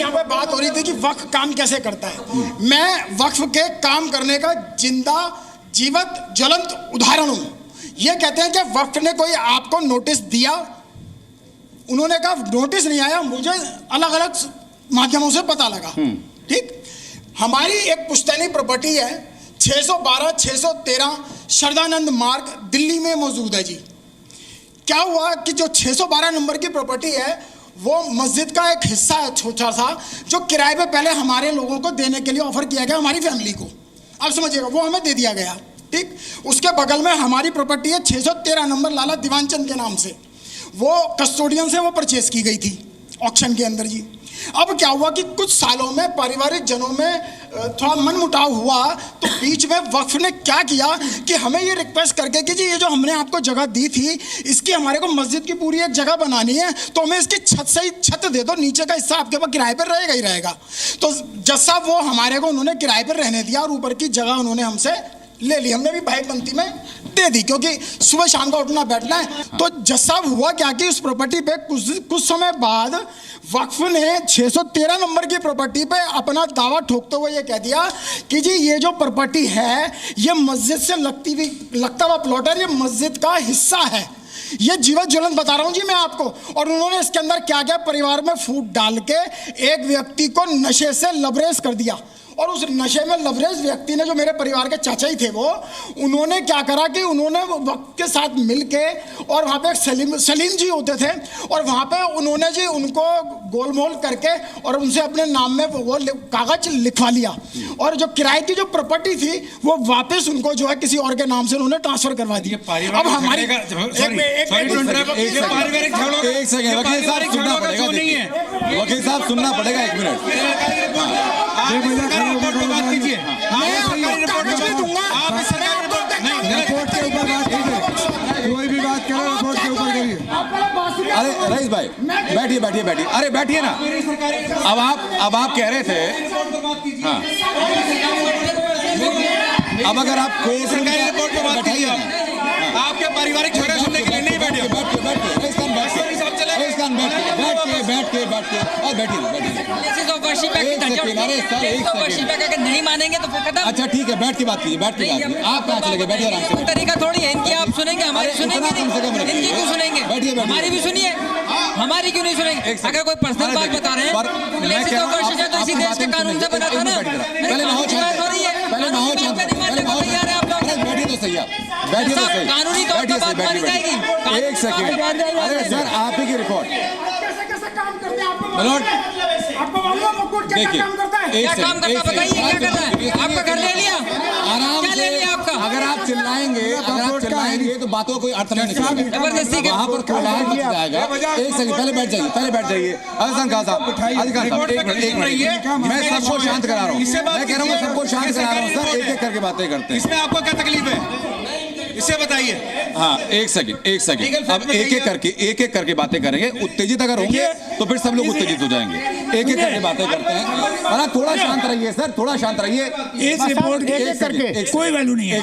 यहाँ पे बात हो रही थी कि वक्फ काम कैसे करता है। मैं वक्फ के काम करने का जिंदा जीवत ज्वलंत उदाहरण हूं। ये कहते हैं कि वक्फ ने कोई आपको नोटिस दिया, उन्होंने कहा नोटिस नहीं आया, मुझे अलग अलग माध्यमों से पता लगा। ठीक, हमारी एक पुश्तैनी प्रॉपर्टी है 612 613 शरदानंद मार्ग दिल्ली में मौजूद है जी। क्या हुआ कि जो 612 नंबर की प्रॉपर्टी है वो मस्जिद का एक हिस्सा है छोटा सा, जो किराए पे पहले हमारे लोगों को देने के लिए ऑफर किया गया, हमारी फैमिली को, आप समझिएगा, वो हमें दे दिया गया। ठीक, उसके बगल में हमारी प्रॉपर्टी है 613 नंबर लाला दीवानचंद के नाम से, वो कस्टोडियन से वो परचेज की गई थी ऑक्शन के अंदर जी। अब क्या हुआ कि कुछ सालों में पारिवारिक जनों में थोड़ा मनमुटाव हुआ, तो बीच में वक्फ ने क्या किया कि हमें ये रिक्वेस्ट करके कि जी ये जो हमने आपको जगह दी थी, इसकी हमारे को मस्जिद की पूरी एक जगह बनानी है, तो हमें इसकी छत से ही छत दे दो, नीचे का हिस्सा आपके पास किराए पर रहेगा ही रहेगा। तो जज साहब वो हमारे को उन्होंने किराए पर रहने दिया और ऊपर की जगह उन्होंने हमसे ले ली। हमने भी भाई पंक्ति में दे दी, क्योंकि सुबह शाम का उठना बैठना है। तो जज साहब हुआ क्या कि उस प्रॉपर्टी पे कुछ समय बाद वक्फ ने 613 नंबर की प्रॉपर्टी पे अपना दावा ठोकते हुए ये कह दिया कि जी ये जो प्रॉपर्टी है ये मस्जिद से लगता हुआ प्लॉट है, ये मस्जिद का हिस्सा है। ये जीवत ज्वलन बता रहा हूं जी मैं आपको। और उन्होंने इसके अंदर क्या क्या परिवार में फूट डाल के एक व्यक्ति को नशे से लबरेज कर दिया, और उस नशे में लवरेज व्यक्ति ने, जो मेरे परिवार के चाचा ही थे, वो उन्होंने क्या करा कि उन्होंने वक्त के साथ मिलके, और वहाँ पे एक सलीम जी होते थे, और वहाँ पे उन्होंने जी उनको गोलमोल करके और उनसे अपने नाम में वो कागज लिखवा लिया, और जो किराए की जो प्रॉपर्टी थी वो वापस उनको जो है किसी और के नाम से उन्होंने ट्रांसफर करवा दी। अब हमारी वकील साहब सुनना पड़ेगा, एक मिनट बात कीजिए। कोई भी बात करे रिपोर्ट के ऊपर करिए। अरे रईस भाई बैठिए बैठिए बैठिए, अरे बैठिए ना। अब आप कह रहे थे, हाँ, अब अगर आप कोई सरकारी रिपोर्ट पे बात कीजिए, आपके पारिवारिक झगड़े सुनने के लिए नहीं बैठे। नहीं मानेंगे तो फिर खत्म। अच्छा ठीक है, बैठ के बात कीजिए, बैठ के बात कीजिए। आप कहाँ चले गए? बैठिए आराम से। तरीका थोड़ी है इनकी, आप सुनेंगे हमारी सुनेंगे, इनकी क्यों सुनेंगे? हमारी भी सुनिए, हमारी क्यों नहीं सुनेंगे? अगर कोई पर्सनल बात बता रहे हैं तो इसी देश के कानून से बना था ना। पहले माहौल शांत, पहले माहौल शांत, पहले माहौल शांत। बैठिए तो सही, आप बैठिए तो सही, कानूनी तौर पर बात मानी जाएगी। एक सेकंड, अरे सर आप ही की रिपोर्ट देखिए, क्या काम करता बताइए, क्या करता है? आपका घर ले लिया, आराम क्या ले लिया आपका? अगर आप चिल्लाएंगे तो बातों कोई अर्थ नहीं निकलेगा, जबरदस्ती वहाँ पर कोलाहल मच जाएगा। एक सेकंड, पहले बैठ जाइए, अजहर खान साहब, एक मिनट, मैं सबको शांत करा रहा हूँ, मैं कह रहा हूँ सबको शांत करा रहा हूँ सर, एक एक करके बातें करते हैं। इसमें आपको क्या तकलीफ है, इससे बताइए। हाँ एक सेकंड, अब एक एक करके बातें करेंगे। उत्तेजित अगर होंगे तो फिर सब लोग उत्तेजित हो जाएंगे। एक एक करके बातें करते हैं। थोड़ा शांत रहिए सर, थोड़ा शांत रहिए। इस रिपोर्ट के एक करके कोई वैल्यू नहीं है।